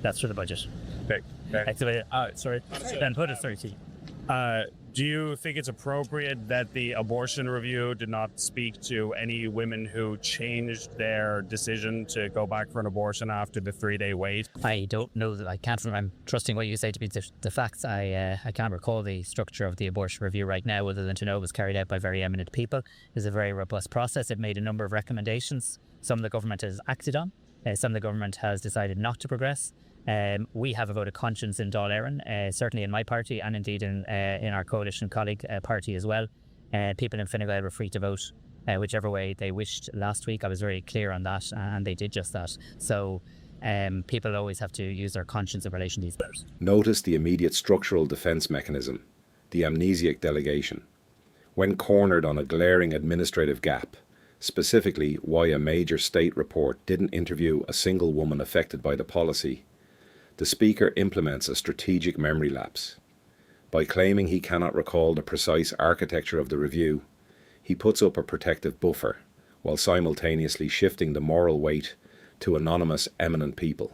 That's for the budget. Okay. Sorry. Then put it 30. Do you think it's appropriate that the abortion review did not speak to any women who changed their decision to go back for an abortion after the 3-day wait? I don't know that I can't. I'm trusting what you say to be the facts. I can't recall the structure of the abortion review right now, other than to know it was carried out by very eminent people. It's a very robust process. It made a number of recommendations. Some the government has acted on. Some the government has decided not to progress. We have a vote of conscience in Dáil Éireann, certainly in my party, and indeed in our coalition colleague party as well. People in Fine Gael were free to vote whichever way they wished last week. I was very clear on that, and they did just that. So people always have to use their conscience in relation to these matters. Notice the immediate structural defence mechanism, the Amnesiac delegation. When cornered on a glaring administrative gap, specifically why a major state report didn't interview a single woman affected by the policy, the Speaker implements a strategic memory lapse. By claiming he cannot recall the precise architecture of the review, he puts up a protective buffer, while simultaneously shifting the moral weight to anonymous eminent people,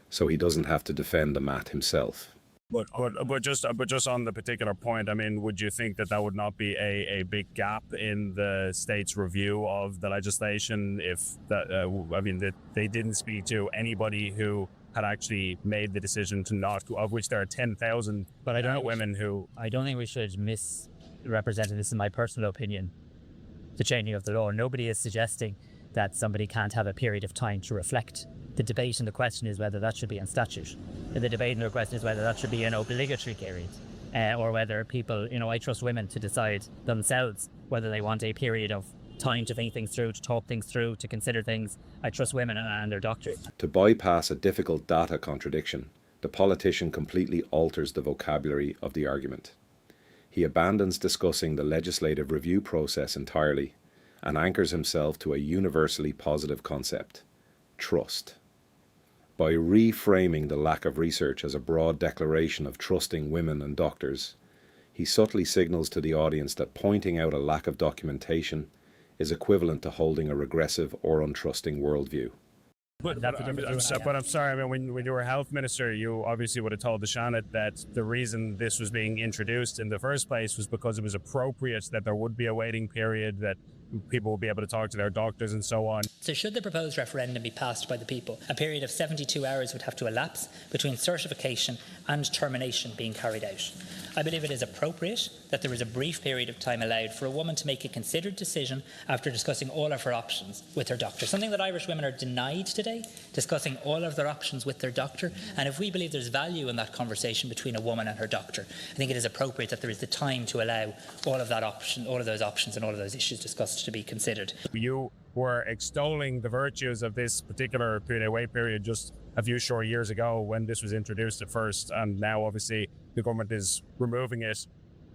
so he doesn't have to defend the math himself. But just on the particular point, I mean, would you think that would not be a big gap in the state's review of the legislation if that that they didn't speak to anybody who had actually made the decision to not, of which there are 10,000 women who... I don't think we should misrepresent, and this is my personal opinion, the changing of the law. Nobody is suggesting that somebody can't have a period of time to reflect. The debate and the question is whether that should be in statute. The debate and the question is whether that should be an obligatory period, or whether people, I trust women to decide themselves whether they want a period of time to think things through, to talk things through, to consider things. I trust women and their doctors. To bypass a difficult data contradiction, the politician completely alters the vocabulary of the argument. He abandons discussing the legislative review process entirely and anchors himself to a universally positive concept: trust. By reframing the lack of research as a broad declaration of trusting women and doctors, he subtly signals to the audience that pointing out a lack of documentation is equivalent to holding a regressive or untrusting worldview. But I'm sorry, I mean, when you were health minister, you obviously would have told the Seanad that the reason this was being introduced in the first place was because it was appropriate that there would be a waiting period, that people will be able to talk to their doctors and so on. So should the proposed referendum be passed by the people, a period of 72 hours would have to elapse between certification and termination being carried out. I believe it is appropriate that there is a brief period of time allowed for a woman to make a considered decision after discussing all of her options with her doctor, something that Irish women are denied today, discussing all of their options with their doctor. And if we believe there's value in that conversation between a woman and her doctor, I think it is appropriate that there is the time to allow all of those options and all of those issues discussed to be considered. You were extolling the virtues of this particular 3-day wait period just a few short years ago when this was introduced at first, and now obviously the government is removing it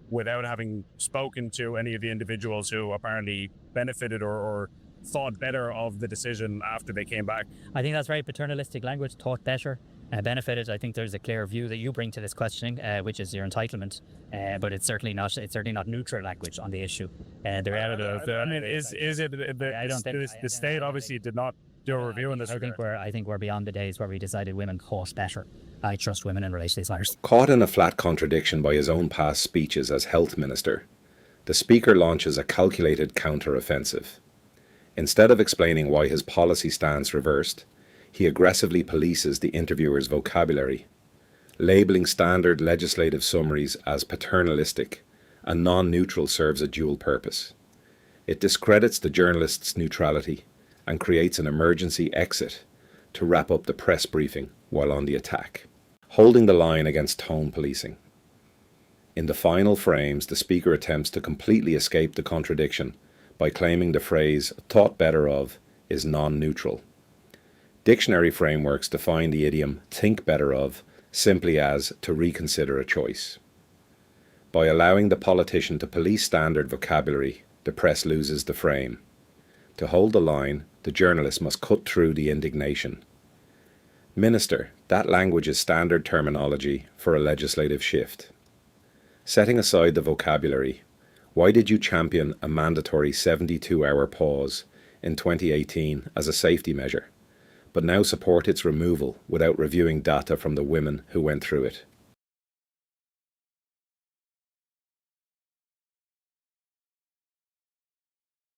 without having spoken to any of the individuals who apparently benefited or thought better of the decision after they came back. I think that's very paternalistic language, thought better, benefited. I think there's a clear view that you bring to this questioning, which is your entitlement, but it's certainly not neutral language on the issue. The reality of the, I mean, is it? I don't think the state obviously did not do a review in this. I think we're beyond the days where we decided women thought better. I trust women in relation to these matters. Caught in a flat contradiction by his own past speeches as health minister, the Speaker launches a calculated counter-offensive. Instead of explaining why his policy stance reversed, he aggressively polices the interviewer's vocabulary, labelling standard legislative summaries as paternalistic and non-neutral serves a dual purpose. It discredits the journalist's neutrality and creates an emergency exit to wrap up the press briefing while on the attack, holding the line against tone policing. In the final frames, the Speaker attempts to completely escape the contradiction by claiming the phrase "thought better of" is non-neutral. Dictionary frameworks define the idiom "think better of" simply as to reconsider a choice. By allowing the politician to police standard vocabulary, the press loses the frame. To hold the line, the journalist must cut through the indignation. Minister, that language is standard terminology for a legislative shift. Setting aside the vocabulary, why did you champion a mandatory 72-hour pause in 2018 as a safety measure, but now support its removal without reviewing data from the women who went through it.